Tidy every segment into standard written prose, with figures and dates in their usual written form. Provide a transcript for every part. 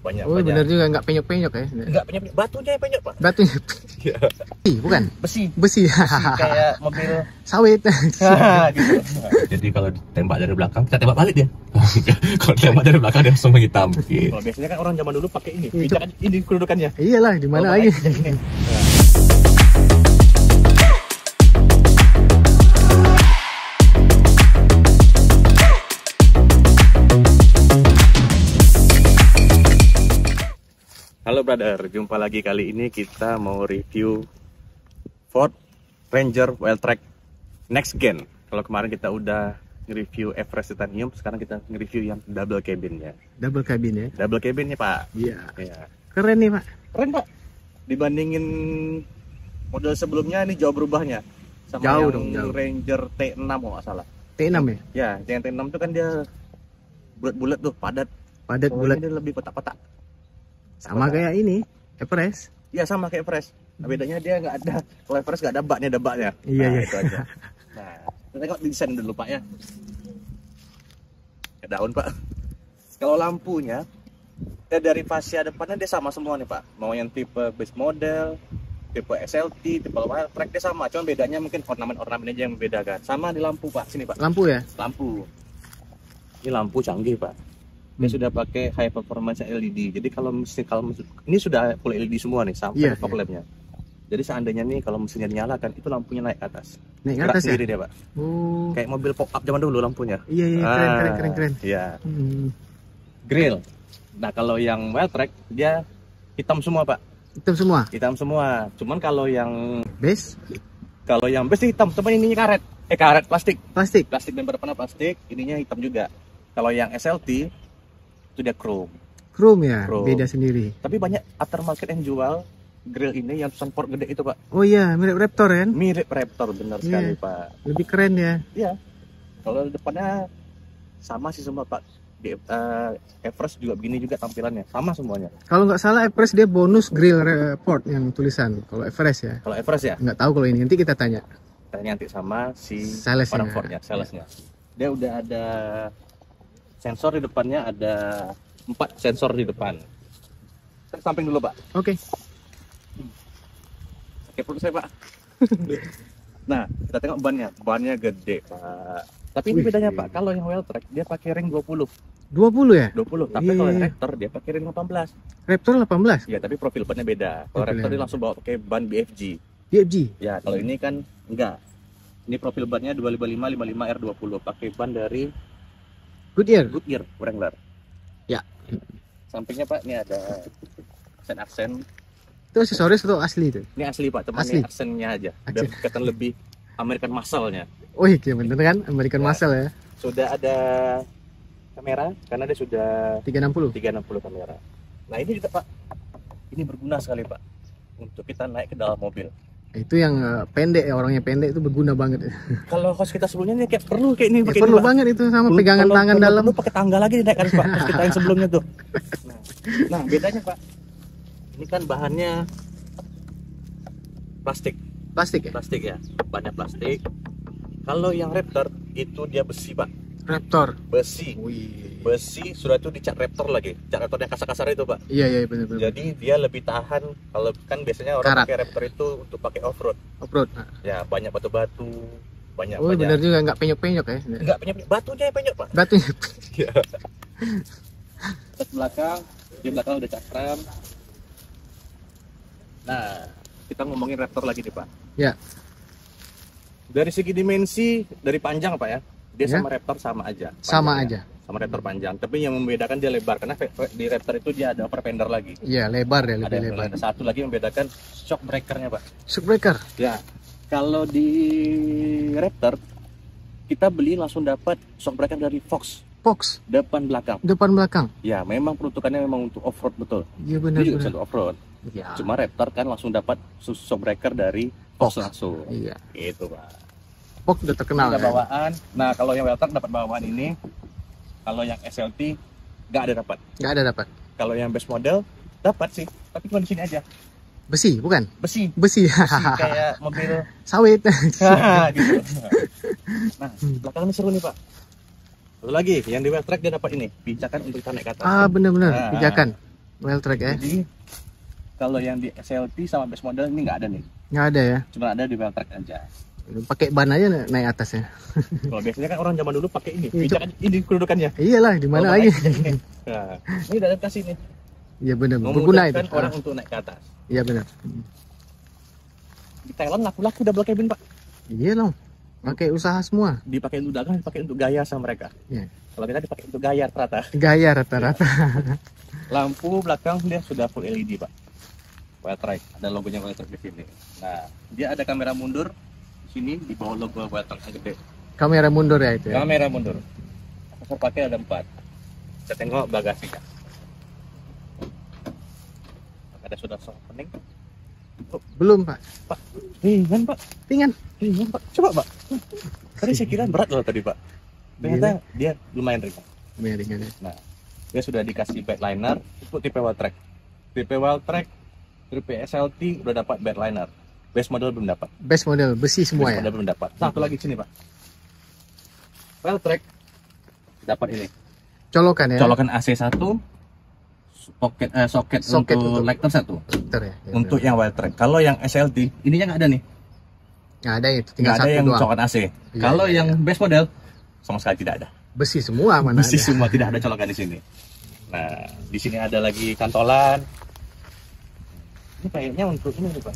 banyak. Oh, benar juga, nggak penyok-penyok ya? Nggak penyok, batunya yang penyok, Pak. Batunya. Iya. Bukan? Besi. Besi. Kayak mobil Sawit. gitu. Jadi kalau tembak dari belakang, kita tembak balik dia. Kalau tembak dari belakang dia langsung menghitam. Gitu. Kalau biasanya kan orang zaman dulu pakai ini, pijakan ini kedudukannya. Iyalah, di mana lagi? Halo brother, jumpa lagi. Kali ini kita mau review Ford Ranger Wildtrak Next Gen. Kalau kemarin kita udah nge-review Everest Titanium, sekarang kita nge-review yang double cabin ya. Double cabin ya? Double cabinnya, Pak. Iya. Ya. Keren nih, Pak. Keren, Pak. Dibandingin model sebelumnya ini jauh berubahnya. Sama Jauh yang dong, jauh. Ranger T6 kalau nggak salah. T6 ya? Ya, yang T6 itu kan dia bulat-bulat tuh, padat. Padat Kalau bulat. ini dia lebih kotak-kotak. Sama kayak ini, Everest. Iya, sama kayak Everest. Nah, bedanya dia nggak ada, kalau Everest nggak ada baknya, ada baknya. Iya, iya. Itu aja. Nah, kita tengok desain dulu, Pak ya. Ke daun, Pak. Kalau lampunya, dari fascia depannya dia sama semua nih, Pak. Mau yang tipe base model, tipe SLT, tipe Wildtrak dia sama. Cuma bedanya mungkin ornamen-ornamen aja yang membedakan. Sama di lampu, Pak. Sini, Pak. Lampu ya? Lampu. Ini lampu canggih, Pak. Dia sudah pakai high performance LED. Jadi kalau ini sudah full LED semua nih sampai fog lampnya. Jadi seandainya nih kalau mesinnya dinyalakan itu lampunya naik ke atas. Naik ke Gerak atas sendiri ya? dia, Pak. Oh. Kayak mobil pop up zaman dulu lampunya. Iya, iya, keren. Iya. Grill. Nah, kalau yang Wildtrak dia hitam semua, Pak. Hitam semua? Hitam semua. Cuman kalau yang base hitam, cuman ininya karet. Karet plastik. Plastik. Plastik dan depannya plastik, ininya hitam juga. Kalau yang SLT itu dia chrome ya, Chrome. beda sendiri. Tapi banyak aftermarket yang jual grill ini yang tulisan Ford gede itu, Pak. Oh iya, mirip Raptor kan? Mirip Raptor, benar sekali, Pak. Lebih keren ya. Iya. Kalau depannya sama sih semua, Pak. Di Everest juga begini juga tampilannya, sama semuanya. Kalau nggak salah Everest dia bonus grill Ford yang tulisan. Kalau Everest ya? Kalau Everest ya? Nggak tahu kalau ini, nanti kita tanya. Tanya nanti sama si Sales orang Fordnya, salesnya. Dia udah ada sensor di depannya, ada 4 sensor di depan. Saya samping dulu, Pak. Oke. Oke, perut saya, Pak. Nah, kita tengok bannya. Bannya gede, Pak. Tapi ini bedanya, Pak. Kalau yang Wildtrak dia pakai ring 20. 20 ya? 20. Tapi kalau yang Raptor dia pakai ring 18. Raptor 18? Ya, tapi profil bannya beda. Kalau Raptor dia langsung bawa pakai ban BFG. BFG? Ya, kalau ini kan enggak. Ini profil bannya 255 55 R20, pakai ban dari Goodyear Wrangler. Ya. Sampingnya, Pak, ini ada aksen. Itu aksesoris atau asli itu? Ini asli, Pak, teman Asli. ini aksennya aja. Biar kelihatan lebih American muscle-nya. Oh iya, bener kan? American Muscle ya. Sudah ada kamera karena dia sudah 360 kamera. Nah, ini juga, Pak. Ini berguna sekali, Pak, untuk kita naik ke dalam mobil. Itu yang pendek ya, orangnya pendek itu berguna banget. Kalau host kita sebelumnya nih kayak perlu kayak ini, Ya, perlu ini, banget itu sama pegangan tangan dalam. Perlu pakai tangga lagi dinaikkan, Pak. Host kita yang sebelumnya tuh. Nah, bedanya, Pak. Ini kan bahannya plastik. Plastik ya? Plastik ya. Banyak plastik. Kalau yang Raptor itu dia besi, Pak. Raptor. Besi. Wih. Besi sudah itu dicat Raptor lagi. Cat Raptor yang kasar-kasar itu, Pak. Iya benar. Jadi dia lebih tahan. Kalau kan biasanya orang pakai Raptor itu untuk pakai off-road. Nah. Ya, banyak batu-batu, banyak. Oh, benar juga, nggak penyok-penyok ya? Nggak penyok, batunya yang penyok, Pak. Batunya. Iya. Terus belakang, di belakang udah cakram. Nah, kita ngomongin Raptor lagi nih, Pak. Ya. Dari segi dimensi, dari panjang, Pak ya, dia sama Raptor sama aja. Sama aja. Sama Raptor panjang, tapi yang membedakan dia lebar karena di Raptor itu dia ada upper fender lagi. Iya, lebar ya, lebih lebar. Ada satu lagi yang membedakan shock breakernya, Pak. Shock breaker? Ya. Kalau di Raptor kita beli langsung dapat shock breaker dari Fox. Depan belakang. Ya, memang peruntukannya memang untuk off-road betul. Iya benar. Dia juga untuk off-road. Ya. Cuma Raptor kan langsung dapat shock breaker dari Fox langsung. Iya. Itu, Pak. Fox udah terkenal kan. Bawaan. Nah, kalau yang Wildtrak dapat bawaan ini. Kalau yang SLT nggak ada dapat. Kalau yang base model dapat sih, tapi cuma di sini aja. Besi, bukan? Besi kayak mobil sawit. Gitu. Nah, belakang ini seru nih, Pak. Satu lagi, yang di Wildtrak dia dapat ini, pijakan untuk kita naik ke atas. Benar-benar, pijakan. Weltrek ya? Jadi kalau yang di SLT sama base model ini nggak ada nih, Nggak ada ya? cuma ada di Weltrek aja. Pakai ban aja naik atas ya? Kalau biasanya kan orang zaman dulu pakai ini, Itu- pijakan ini kedudukannya. Iyalah, di mana Kalau lagi? naik ini. Nah, ini udah adaptasi nih, Iya benar, berguna itu. memudahkan orang untuk naik ke atas. Iya benar. Di Thailand laku-laku double cabin pak, Iya loh, pakai usaha semua. dipakai untuk dagang, dipakai untuk gaya sama mereka. Iya. Kalau kita dipakai untuk gaya rata. Gaya rata-rata. Lampu belakang dia sudah full LED pak, Weltrek, ada logonya Weltrek di sini. Nah, dia ada kamera mundur di sini, di bawah logo Weltrek yang gede. Kamera mundur ya itu ya? Kamera mundur. Aku pakai ada 4. Kita tengok bagasinya. Ada sudah soft opening. Belum Pak. Pak, ringan pak, Ringan. ringan pak. Coba pak. Tadi saya kira berat loh tadi pak. Ternyata dia lumayan ringan. Lumayan ringan ya. Nah, dia sudah dikasih bedliner untuk tipe Weltrek. Tipe Weltrek, tipe SLT udah dapat bedliner. Base model belum dapat. Base model besi semua Base ya. model belum dapat. Satu lagi sini pak. Weltrek dapat ini. Colokan ya. Colokan AC1, soket Soket untuk untuk- lector 1. Filter ya. Ya, Untuk yang Weltrek. Kalau yang SLT, ininya nggak ada nih. nggak ada itu, Nggak tinggal ada satu yang doang. colokan AC. Iya, Kalau iya, yang base model, sama sekali tidak ada. Besi semua mana Besi ada. semua, tidak ada colokan di sini. Nah, di sini ada lagi cantolan. Ini kayaknya untuk ini nih pak.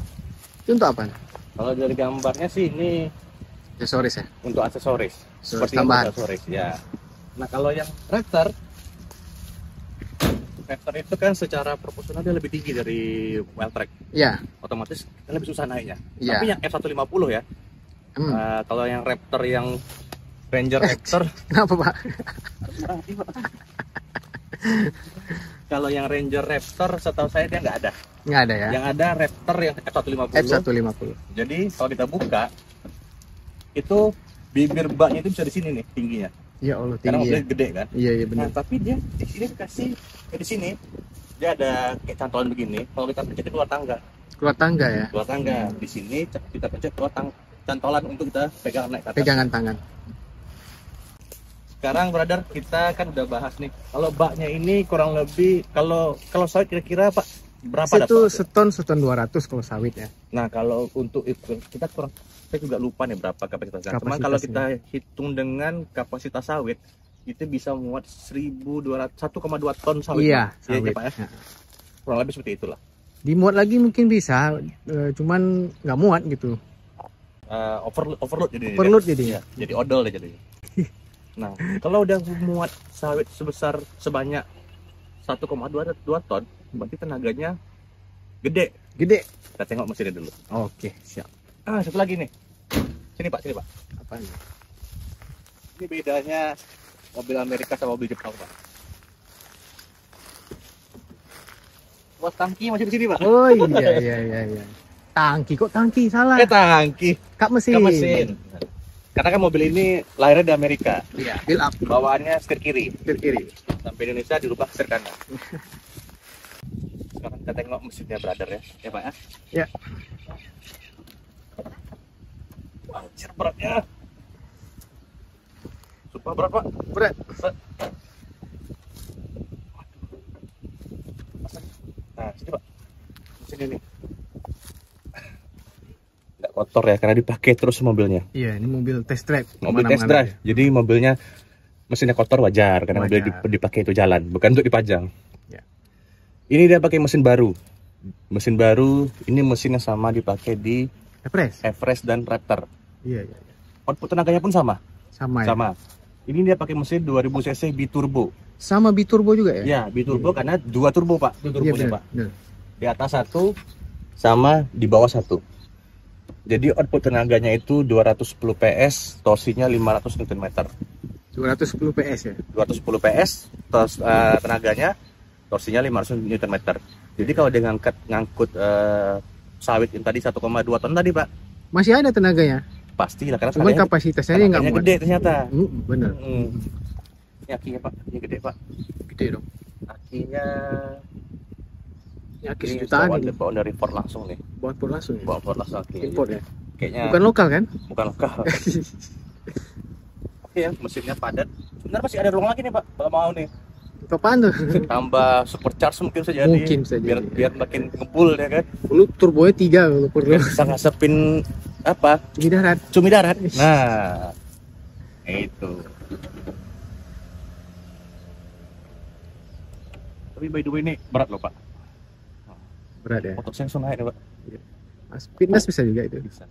Itu untuk apa? Kalau dari gambarnya sih ini Aksesoris ya. untuk aksesoris. Seperti tambahan. aksesoris ya. Nah kalau yang Raptor itu kan secara proporsional dia lebih tinggi dari Weltrek. Iya. Otomatis kan lebih susah naiknya. Iya. Tapi yang F150 ya. Kalau yang Raptor yang Ranger Raptor Kenapa Pak? kalau yang Ranger Raptor setahu saya dia nggak ada. Nggak ada ya. Yang ada Raptor yang F150. F150. Jadi kalau kita buka itu bibir baknya itu bisa di sini nih tingginya. Ya Allah Karena tinggi ya. mobilnya gede kan. Iya iya Nah, benar. tapi dia di sini dikasih di sini dia ada kayak cantolan begini. Kalau kita pencet itu keluar tangga. Keluar tangga ya. Keluar tangga. Di sini kita pencet keluar cantolan untuk kita pegang naik ke atas. Pegangan tangan. Sekarang brother kita kan udah bahas nih. Kalau baknya ini kurang lebih kalau sawit kira-kira Pak berapa Itu dapat? seton 200 kalau sawit ya. Nah, kalau untuk itu kita kurang saya juga lupa nih berapa kapasitasnya. Cuman Kapasitasnya. kalau kita hitung dengan kapasitas sawit itu bisa muat 1,2 ton sawit. Iya, Pak. Iya, sawit. Pak, ya? Ya. Kurang lebih seperti itulah. Dimuat lagi mungkin bisa, cuman nggak muat gitu. Overload jadi. Overload jadi. Iya, jadi odol deh jadi. Nah, kalau udah muat sawit sebanyak 1,2 ton, berarti tenaganya gede. Gede. Kita tengok mesinnya dulu. Oke, siap. Satu lagi nih. Sini Pak, sini Pak. Apa ini? Ini bedanya mobil Amerika sama mobil Jepang, Pak. Bos tangki masih di sini, Pak. Oh iya iya iya iya. Tangki kok tangki salah. Tangki. Kak mesin. Ke mesin. Karena kan mobil ini lahirnya di Amerika. Iya, build up Bawaannya setir kiri. setir kiri. Sampai Indonesia dirubah setir kanan. Sekarang kita tengok mesinnya brother ya. Ya, Pak ya. Ya. Anjir beratnya. Sumpah berat, Pak. Berat. Nah, sini Pak. Sini nih. Nggak kotor ya, karena dipakai terus mobilnya. Iya, ini mobil test drive. Mobil Kemana-mana test drive. ya. Jadi mobilnya mesinnya kotor wajar, karena mobil Wajar. dipakai itu jalan, bukan untuk dipajang. Ya. Ini dia pakai mesin baru. Mesin baru, ini mesin yang sama dipakai di Everest. Everest dan Raptor. Iya iya. iya. Output tenaganya pun sama. Sama ya. Sama. Ini dia pakai mesin 2000 cc biturbo. Sama biturbo juga ya? Ya, biturbo karena 2 turbo, Pak. Itu Iya turbonya, benar. Pak. benar. Di atas 1 sama di bawah 1. Jadi output tenaganya itu 210 PS, torsinya 500 Nm. 210 PS ya. 210 PS tenaganya, torsinya 500 Nm. Jadi kalau dia ngangkut sawit yang tadi 1,2 ton tadi, Pak, Masih ada tenaganya. pastilah karena Cuman kapasitasnya dia nggak tenaganya muat. gede ternyata. Bener. Ini akinya, Pak, ini gede, Pak. Gede dong. Akinya Ya, ini sejutaan bawaan, ini. bawaan dari Ford langsung nih. Buat pur langsung. Ya? Bawaan Ford langsung aki. Import ya. Kayaknya Bukan lokal kan? bukan lokal. Oke ya, mesinnya padat. Sebenarnya masih ada ruang lagi nih Pak, kalau mau nih. Apaan tuh? Tambah supercharge mungkin saja nih. Mungkin saja, Biar iya. biar makin ngebul ya kan. Lu turbonya 3 kalau perlu. Bisa ngasepin apa? Di darat. Cumi darat. Nah, itu. Tapi by the way ini berat loh Pak. Berat ya. Motor sensor naik nih Pak. Mas, fitness bisa juga itu. Bisa.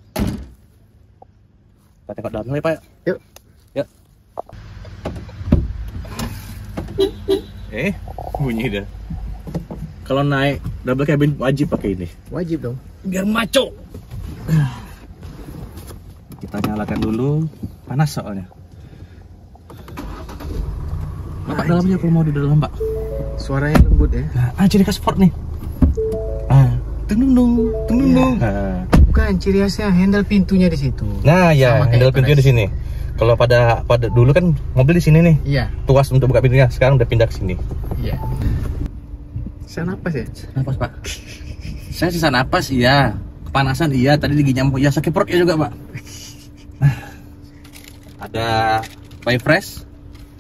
Kita tengok dalamnya Pak. Yuk. Ya. Bunyi dah. Kalau naik double cabin wajib pakai ini. Wajib dong. Biar maco. Kita nyalakan dulu. Panas soalnya. Bapak dalamnya kalau mau di dalam Pak. Suaranya lembut ya. Nah, ciri khas Ford nih. Tenung. Nah. Bukan ciri khasnya handle pintunya di situ. Nah, ya, Sama kayak handle pintunya di Everest. sini. Kalau pada dulu kan mobil di sini nih. Iya. Tuas untuk buka pintunya, sekarang udah pindah ke sini. Iya. Saya napas ya? Napas, Pak. Saya sisa napas, iya. Kepanasan, iya. Tadi gigi nyamuk, ya. Sakit perut ya juga, Pak. Ada Buy Fresh.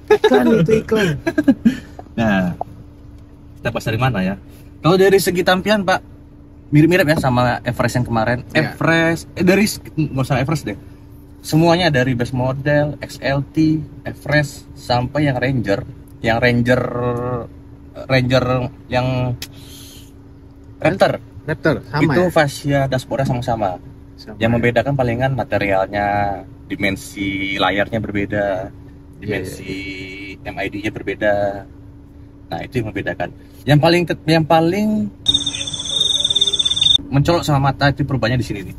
Iklan itu iklan. Nah, kita bahas dari mana ya? Kalau dari segi tampilan, Pak, mirip-mirip ya sama Everest yang kemarin. Ya. Everest, nggak usah Everest deh. Semuanya dari base model, XLT, Everest, sampai yang Ranger yang Raptor. Raptor sama Itu ya? fascia dashboardnya sama-sama. Sama Yang ya? membedakan palingan materialnya, dimensi layarnya berbeda, dimensi MID-nya berbeda. Nah, itu yang membedakan. Yang paling mencolok sama mata itu perubahannya di sini nih.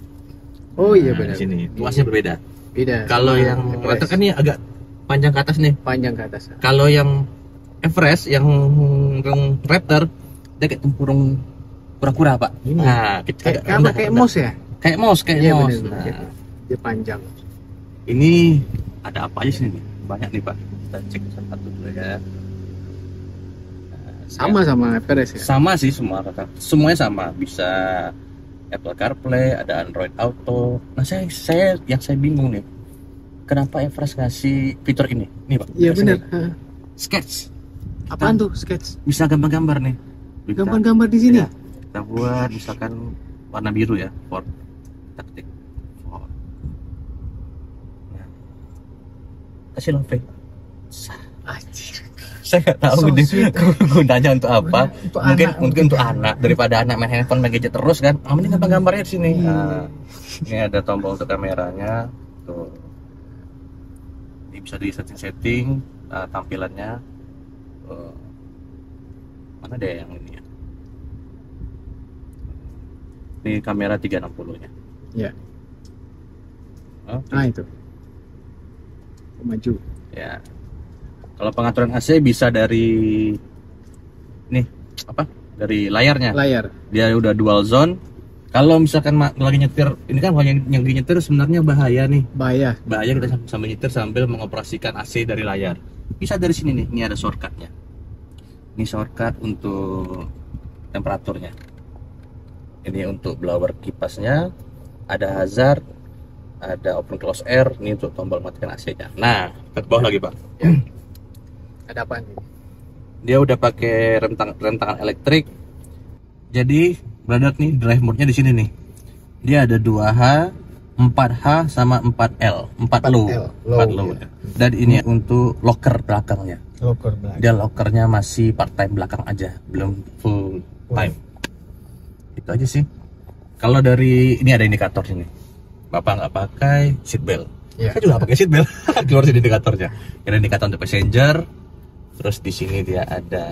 Oh iya Nah, benar. di sini tuasnya berbeda. Beda. Kalau sama yang Everest. Raptor kan ini agak panjang ke atas nih. Panjang ke atas. Kalau yang Everest, yang Raptor, dia kayak tempurung kura-kura Pak. Ini. Nah, Kayak apa? Kayak mouse ya? Kayak mouse, kayak Iya mouse. benar. Nah, Dia panjang. ini ada apa aja sini nih? Banyak nih Pak. Kita cek satu dulu ya. Nah, Sama Everest ya? sama sih semua kata. Semuanya sama. Bisa Apple CarPlay, ada Android Auto. Nah, saya bingung nih. Kenapa Everest ngasih fitur ini? Nih Pak. Iya di sini. benar. Hah. Sketch. Apaan tuh sketch? Bisa gambar-gambar nih. Bisa- Gambar-gambar di sini? Ya, kita buat misalkan warna biru ya, Ford. Kita ketik Ford. Nah, kasih love. Anjir. Saya nggak tahu So nih sweet. gunanya untuk apa. Untuk mungkin anak, mungkin untuk anak, daripada anak main handphone main gadget terus kan. Mending gambar-gambarnya di sini. Iya. Nah, ini ada tombol untuk kameranya. Tuh. Ini bisa di setting-setting tampilannya. Mana deh yang ini ya? Ini kamera 360-nya. Iya. Oke. Nah itu. Maju. Ya. Kalau pengaturan AC bisa dari nih apa? Dari layarnya. Layar. Dia udah dual zone. Kalau misalkan lagi nyetir, ini kan yang nyetir sebenarnya bahaya nih. Bahaya. Bahaya kita sambil nyetir sambil mengoperasikan AC dari layar. Bisa dari sini nih. Ini ada shortcutnya. Ini shortcut untuk temperaturnya. Ini untuk blower kipasnya. Ada hazard. Ada open close air. Ini untuk tombol matikan AC-nya. Nah, ke bawah lagi Pak. Ya. Ada apa nih? Dia udah pakai rem tangan elektrik. Jadi brother nih drive mode-nya di sini nih. Dia ada 2H, 4H sama 4L, 4 low. 4 low. Ya. Dan ini untuk locker belakangnya. Locker belakang. Dia lockernya masih part time belakang aja, belum full time. Itu aja sih. Kalau dari ini ada indikator sini. Bapak nggak pakai seat belt. Ya. Saya juga nggak pakai seat belt. Keluar dari indikatornya. Ada indikator untuk passenger. Terus di sini dia ada.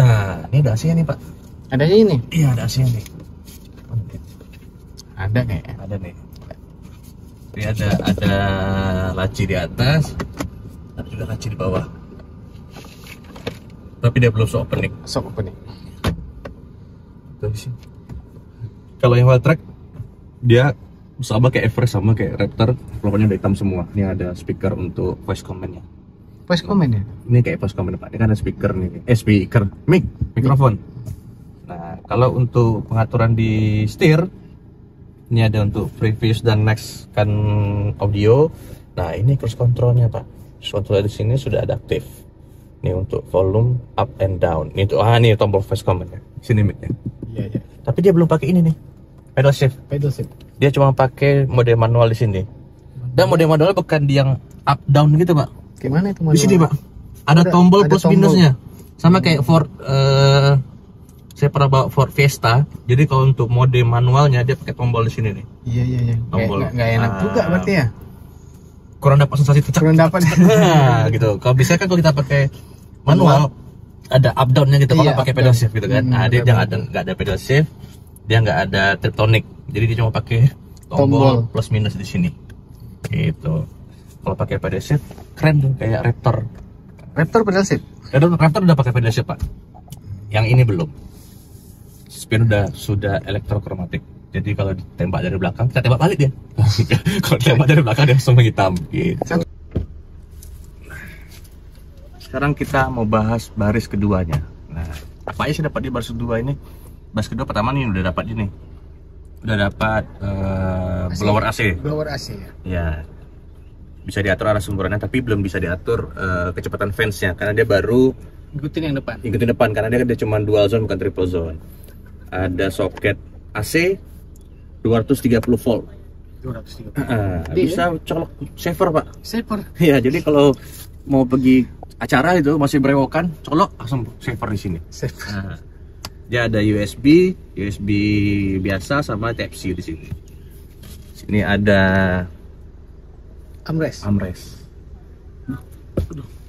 Nah, ini ada AC-nya nih Pak. Ada ini? Iya, ada AC-nya nih. Ada kayak. Ada nih. Ini ada laci di atas. Ada juga laci di bawah. Tapi dia belum opening. Sok apa nih? Kalau yang Wildtrak dia sama kayak Everest sama kayak Raptor, pokoknya udah hitam semua. Ini ada speaker untuk voice command-nya. Voice comment ya? Ini kayak voice command Pak. Ini kan ada speaker nih. Mikrofon. Nah, kalau untuk pengaturan di setir, ini ada untuk previous dan next kan audio. Nah, ini cruise controlnya Pak. Cruise control di sini sudah ada aktif. Ini untuk volume up and down. Ini tuh, ini tombol voice command ya. Sini mic-nya. Iya, iya. Tapi dia belum pakai ini nih, pedal shift. Pedal shift. Dia cuma pakai mode manual di sini. Dan mode manual bukan yang up down gitu, Pak. Gimana itu Di sini, Pak. Ada Ada- tombol ada plus tombol. minusnya. Sama kayak Ford saya pernah bawa Ford Fiesta. Jadi kalau untuk mode manualnya dia pakai tombol di sini nih. Iya, iya, iya. Tombol. Nggak enak juga berarti ya. Kurang dapat sensasi tuh. Kurang dapat. Nah, gitu. Kalau bisa kan kalau kita pakai manual ada up downnya gitu, kalau Iya, nggak pakai up pedal down. shift gitu kan. Nah, dia nggak ada pedal shift, dia nggak ada triptonic. Jadi dia cuma pakai tombol Tombol. plus minus di sini. Gitu. Kalau pakai pedal shift keren tuh kayak Raptor. Raptor pedal shift. Raptor udah pakai pedal shift, Pak. Yang ini belum. Spin sudah elektrokromatik. Jadi kalau ditembak dari belakang, kita tembak balik dia. Kalau tembak dari belakang dia langsung menghitam gitu. Sekarang kita mau bahas baris keduanya. Nah, apa aja sih dapat di baris kedua ini? Baris kedua pertama nih udah dapat ini. Udah dapat blower AC. Blower AC ya. Ya. Bisa diatur arah semburannya tapi belum bisa diatur kecepatan fansnya karena dia baru Ikutin yang depan. ikutin depan karena dia cuma dual zone bukan triple zone. Ada soket AC 230 volt. 230. Bisa colok saver, Pak. Saver. Ya, jadi kalau mau pergi acara itu masih berewokan, colok langsung saver di sini. Saver. Nah, dia ada USB biasa sama Type C di sini. Sini ada armrest.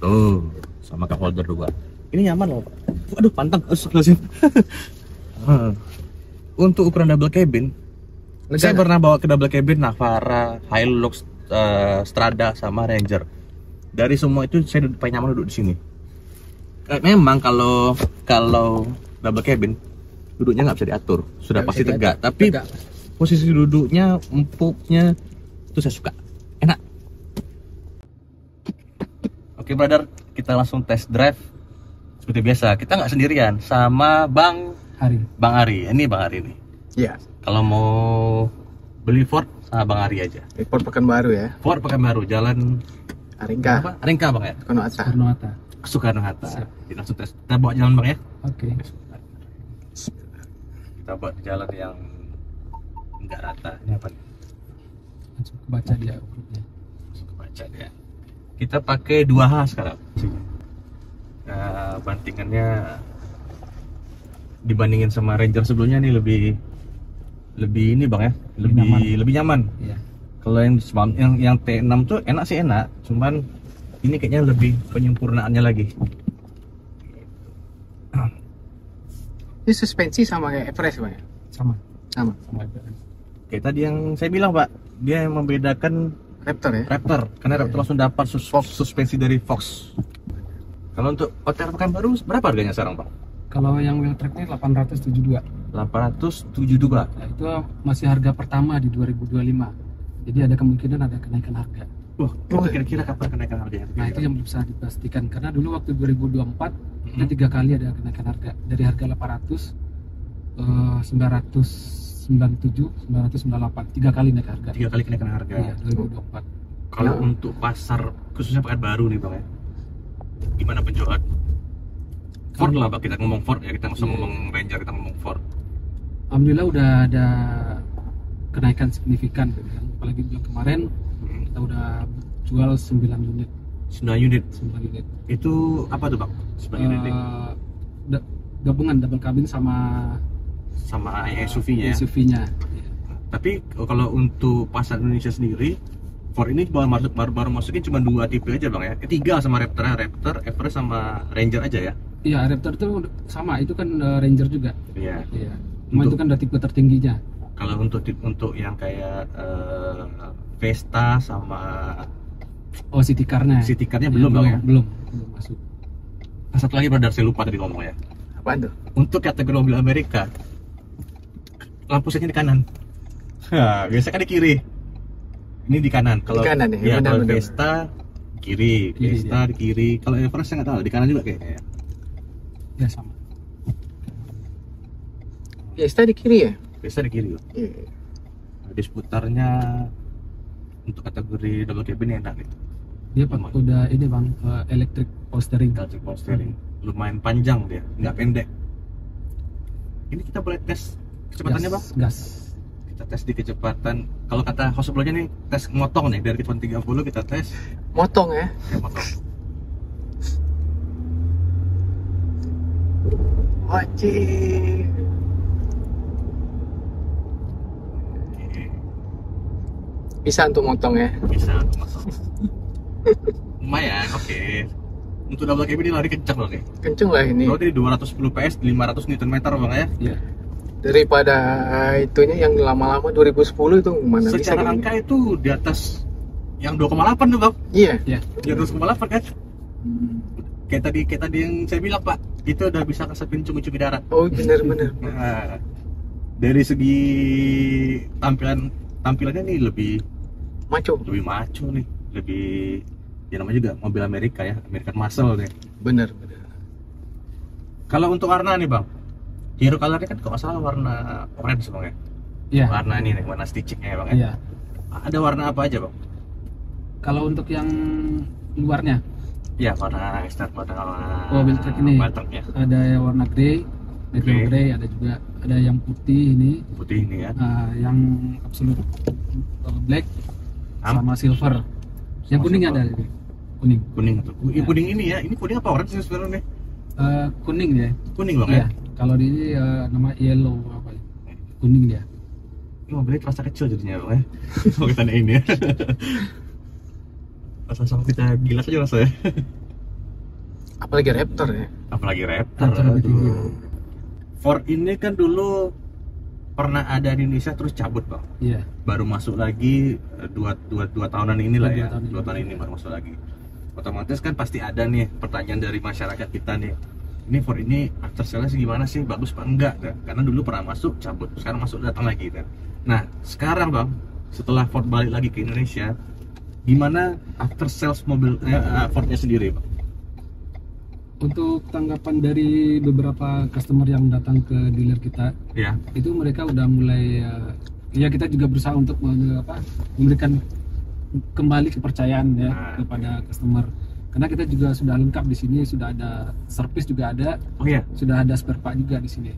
Tuh, sama cup holder juga. Ini nyaman loh, Pak. Waduh, pantang. Untuk ukuran double cabin, saya pernah bawa ke double cabin Navara, Hilux, Strada sama Ranger. Dari semua itu saya paling nyaman duduk di sini. Memang kalau double cabin duduknya nggak bisa diatur, sudah Nggak pasti bisa tegak. diatur, Tapi tegak. posisi duduknya, empuknya itu saya suka, enak. Oke, brother, kita langsung test drive. Seperti biasa, kita nggak sendirian, sama Bang Ari. Ini Bang Ari nih. Iya. Kalau mau beli Ford sama Bang Ari aja. Report Pekanbaru ya. Ford Pekanbaru, Jalan Aringka. apa? Aringka, Bang ya? Soekarno-Hatta. Soekarno-Hatta. Kita langsung tes. Kita bawa jalan, Bang ya. Oke. Kita bawa jalan yang enggak rata. Ini apa nih? Langsung kebaca dia ukurnya. Langsung kebaca dia. Kita pakai 2H sekarang. Nah, bantingannya dibandingin sama Ranger sebelumnya nih lebih ini, Bang ya. Lebih nyaman. Iya. Kalau yang T6 tuh enak sih enak, cuman ini kayaknya lebih penyempurnaannya lagi. Ini suspensi sama kayak Everest, Bang ya? Sama. Kayak tadi yang saya bilang, Pak, dia yang membedakan Raptor ya? Raptor, karena Raptor langsung dapat suspensi dari Fox. Kalau untuk OTR Pekanbaru berapa harganya sekarang, Pak? Kalau yang wheel tracknya 872. 872. Nah, itu masih harga pertama di 2025. Jadi ada kemungkinan ada kenaikan harga. Wah, kira-kira kapan kenaikan harganya? Nah, itu yang belum bisa dipastikan karena dulu waktu 2024 ada 3 kali ada kenaikan harga. Dari harga 800 997, 998, 3 kali naik harga. 3 kali kenaikan harga. Iya, 2024. Kalau untuk pasar khususnya Pekanbaru nih, Bang ya. Gimana penjualan? Ford lah, Pak. Kita ngomong Ford ya, kita nggak usah ngomong Ranger, kita ngomong Ford. Alhamdulillah udah ada kenaikan signifikan, apalagi bulan kemarin kita udah jual 9 unit. 9 unit. 9 unit. Itu apa tuh, Bang? 9 unit ini? Gabungan double cabin sama Sama SUV-nya ya. SUV-nya. Tapi kalau untuk pasar Indonesia sendiri, Ford ini baru masukin cuma 2 tipe aja, Bang ya. Ketiga sama Raptor, Everest sama Ranger aja ya. Iya, Raptor itu sama, itu kan Ranger juga. Iya. Iya. Cuma itu kan udah tipe tertingginya. Kalau untuk yang kayak Vesta sama Oh, city car-nya. City Car-nya belum, Bang ya. Belum masuk. Nah, satu lagi, brother, saya lupa tadi ngomong ya. Apaan tuh? Untuk kategori mobil Amerika, lampu setnya di kanan. Nah, biasa kan di kiri. Ini di kanan. Kalau Di kanan ya, kalau benar-benar. Vesta kiri, Vesta di kiri. Kalau Everest saya nggak tahu, di kanan juga kayaknya. Ya sama. Fiesta di kiri ya? Vesta di kiri. Iya. Di seputarnya untuk kategori double cabin enak gitu. Dia pakai udah ini bang, electric power steering. Electric power steering. Lumayan panjang dia, nggak pendek. Ini kita boleh tes kecepatannya bang? Gas. Kita tes di kecepatan. Kalau kata host sebelumnya nih, tes motong nih dari kecepatan 30 kita tes. Motong ya. Ya motong. Wajib. Bisa untuk motong ya. Bisa motong. Lumayan, oke. Untuk double cab ini lari kencang loh nih. Kenceng lah ini. Berarti 210 PS, 500 Nm bang ya? Iya. Daripada itunya yang lama-lama 2010 itu mana bisa Secara gini. angka itu di atas yang 2,8 tuh bang. Iya. Iya. Yang 2,8 kan? Kayak tadi yang saya bilang pak, itu udah bisa kesepin cumi-cumi darat. Oh benar-benar. Nah, dari segi tampilannya nih lebih Maco. maco nih, lebih ya namanya juga mobil Amerika ya, American Muscle nih. Benar. Kalau untuk warna nih bang, hero colornya kan kalau nggak salah warna orange bang ya. Iya. Warna ini nih, warna stitchingnya ya bang ya. Iya. Ada warna apa aja bang? Kalau untuk yang luarnya Ya warna extra, warna mobil truk ini baternya ada yang warna grey, Grey. grey, ada juga ada yang putih ini, putih ini ya. yang absolute black Am? sama silver. Yang Sama kuning silver. ada ini. Kuning. Kuning tuh. Ya. Kuning ini ya, ini kuning apa orange sih sebenarnya? Kuning dia. Kuning bang Iya. ya. Kalau di ini nama yellow apa ya? Kuning dia. Ini mobilnya terasa kecil jadinya bang ya. Kalau kita naik ini ya. Sama kita gila saja rasanya. Apalagi Raptor ya. Apalagi Raptor. Raptor lebih tinggi. Ford ini kan dulu pernah ada di Indonesia terus cabut bang. Iya. Baru masuk lagi dua tahunan inilah ya. 2 2 tahun ini baru masuk lagi. Otomatis kan pasti ada nih pertanyaan dari masyarakat kita nih. Ini Ford ini after sales gimana sih? Bagus apa enggak? Kan? Karena dulu pernah masuk cabut, sekarang masuk datang lagi kan. Nah sekarang bang, setelah Ford balik lagi ke Indonesia, gimana after sales mobil Fordnya sendiri bang? Untuk tanggapan dari beberapa customer yang datang ke dealer kita, Ya. itu mereka udah mulai ya kita juga berusaha untuk memberikan kembali kepercayaan ya Nah. kepada customer, karena kita juga sudah lengkap di sini, sudah ada service juga ada, Oh iya, sudah ada spare part juga di sini.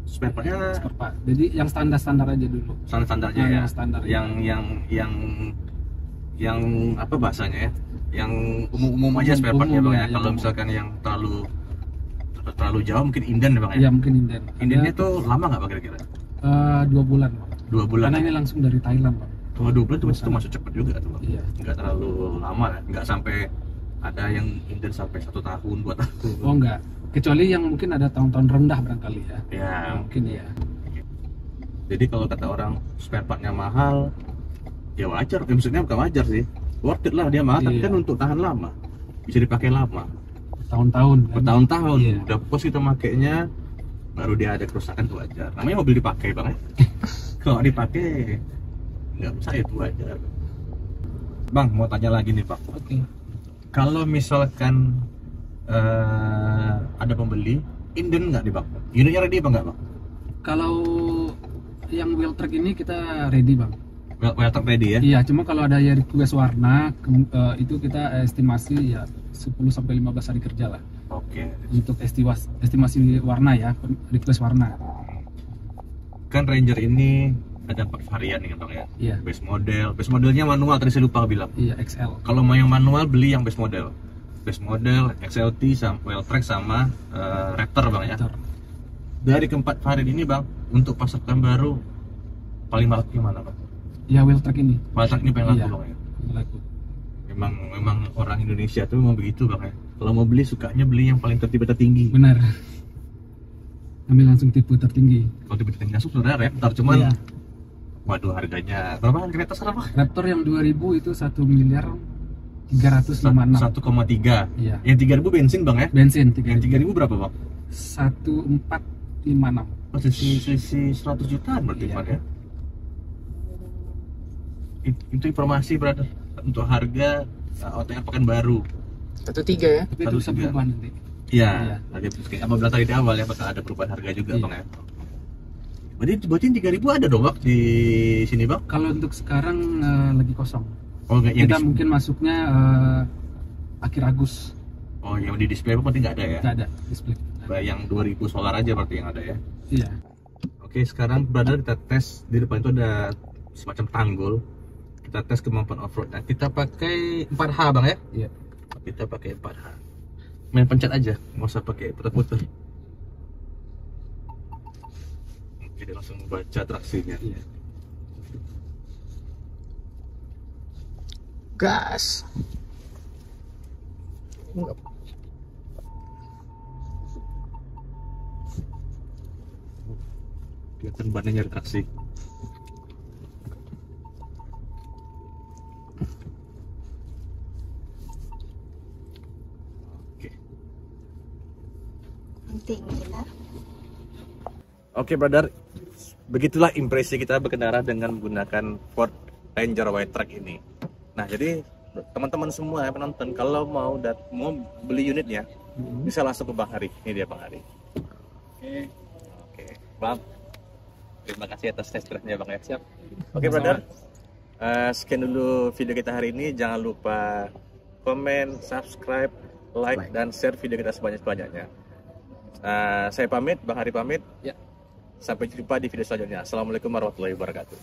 spare partnya Spare part. Jadi yang standar aja dulu. standar-standarnya Nah, ya. yang standar. Yang apa bahasanya ya? Yang umum aja spare partnya Umum, bang ya, ya. yang Kalau umum. misalkan yang terlalu jauh mungkin inden ya bang ya. Ya mungkin inden. Indennya tuh lama nggak bang kira-kira? 2 bulan, Bang. 2 bulan. Karena ini langsung dari Thailand, Bang. Kalau 2 bulan itu masuk cepet juga tuh bang. Iya. Nggak terlalu lama ya. Nggak sampai ada yang inden sampai 1 tahun, 2 tahun. Oh enggak. Kecuali yang mungkin ada tahun-tahun rendah barangkali ya. Ya. Mungkin ya. Jadi kalau kata orang spare partnya mahal, ya wajar. Ya, maksudnya bukan wajar sih. Worth it lah dia mahal, tapi Iya. kan untuk tahan lama, bisa dipakai lama, Tahun-tahun. Kan? bertahun-tahun. Iya. Udah puas kita makainya, baru dia ada kerusakan tuh wajar. Namanya mobil dipakai bang ya. Kalau dipakai nggak bisa itu wajar. Bang mau tanya lagi nih pak. Oke. Kalau misalkan ada pembeli, inden nggak nih bang? Unitnya ready apa nggak bang? Kalau yang wheel track ini kita ready, Bang. Well ready ya? Iya, cuma kalau ada yang request warna itu kita estimasi ya 10 sampai 15 hari kerja lah Oke. untuk estimasi warna ya, request warna. Kan Ranger ini ada 4 varian nih bang ya. Iya. Base modelnya manual, tadi saya lupa bilang. Iya, XL. Kalau mau yang manual beli yang base model, XLT sama Welltrack sama Raptor bang ya. Motor. Dari keempat varian ini bang, untuk pasokan baru paling laku yang mana bang? Ya, wheel track ini Welltrack ini paling laku Iya. bang ya. laku. Memang orang Indonesia tuh memang begitu bang ya. Kalau mau beli sukanya beli yang paling tertinggi. Benar. Ambil langsung tipe tertinggi. Kalau tipe tertinggi langsung sebenarnya Raptor, cuman Iya. waduh harganya berapa kan kereta sekarang bang? Raptor yang 2000 itu 1 miliar 356. 1,3. Iya. Yang 3.000 bensin bang ya? Bensin Yang 3.000 berapa bang? 1456. Oh, selisih 100 jutaan berarti Iya. bang ya? Itu informasi brother untuk harga OTR Pekanbaru. 13 ya. Tapi itu bisa 1,3. berubah nanti. Iya. Iya. Tadi kayak apa bilang tadi di awal ya, bakal ada perubahan harga juga Iya. bang ya. Berarti 3.000 ada dong bang di sini bang? Kalau untuk sekarang lagi kosong. Oh, nggak yang Kita mungkin masuknya akhir Agustus. Oh, yang di display berarti nggak ada ya? Nggak ada display. Yang 2000 solar aja berarti yang ada ya? Iya. Oke, sekarang brother kita tes di depan itu ada semacam tanggul. Kita tes kemampuan off-road. Nah, kita pakai 4H bang ya? Iya. Kita pakai 4H. Main pencet aja, nggak usah pakai putar-putar. Oke, dia langsung baca traksinya. Iya. Gas. Kelihatan bannya nyari traksi. Oke. Oke, brother. Begitulah impresi kita berkendara dengan menggunakan Ford Ranger Wildtrak ini. Nah, jadi teman-teman semua yang penonton kalau mau beli unitnya bisa langsung ke Bang Hari. Ini dia Bang Hari. Oke, Bang. Terima kasih atas test drive-nya Bang ya. Siap. Oke, brother. Sekian dulu video kita hari ini. Jangan lupa komen, subscribe, like, dan share video kita sebanyak-banyaknya. Saya pamit, Bang Hari pamit. Ya. Sampai jumpa di video selanjutnya. Assalamualaikum warahmatullahi wabarakatuh.